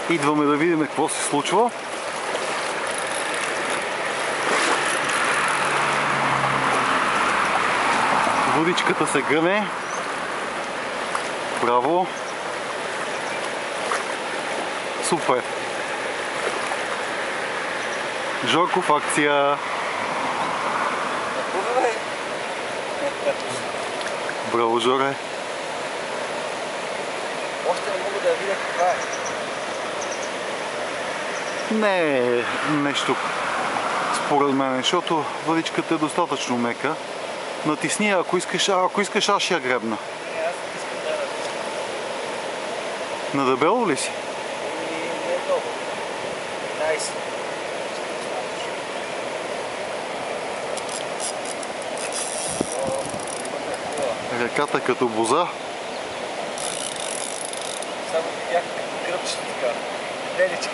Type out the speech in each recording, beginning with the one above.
Идваме да видим какво се случва. Водичката се гъне. Браво! Супер! Жорко в акция! Браво, Жоре! Още не мога да я видя каква е. Не е нещо според мен, защото водичката е достатъчно мека. Натисни, ако искаш аз ще я гребна. Не, аз не искам да я натискам. Надебело ли си? Не е много. 15. Реката като боза. Само видях като гръбче така. Деличка.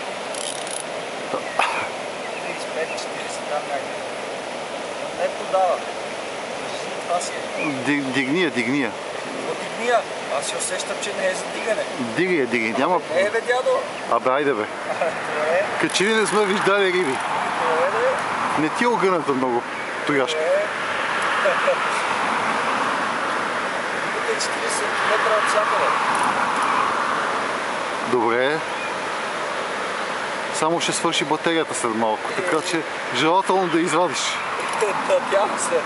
35-40 там някъде. Не подава. Това си е. Дигни я. Подигни я. Аз си усещам, че не е за дигане. Диги я. Няма... Не е, бе, дядо. Абе, айде бе. Добре. Качи ли не сме виждали риби? Добре. Не ти е огъната много, тояшка. Рибата е 40 см от всякъде. Добре. Само ще свърши батерията след малко, така че желателно да извадиш. Надявам се.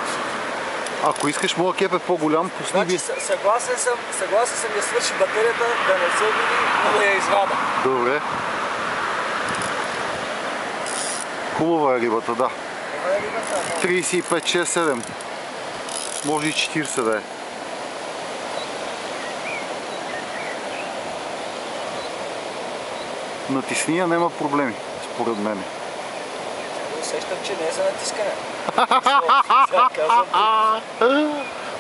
Ако искаш, моя кеп е по-голям, пусни Значи, ги. съгласен съм да свърши батерията, да не се види, но да я извада. Добре. Хубава е рибата, да. Това е рибата. 35, 6, 7. Може и 40 да е. Натисни я, няма проблеми, според мен. Усещам, че не е за натискане.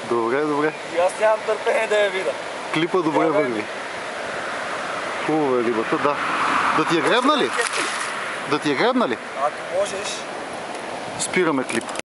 Добре. И аз нямам търпение да я видя. Клипа добре върви. Хубава е рибата, да. Да ти я гребна ли? Да ти я гребна ли? Ако можеш. Спираме клип.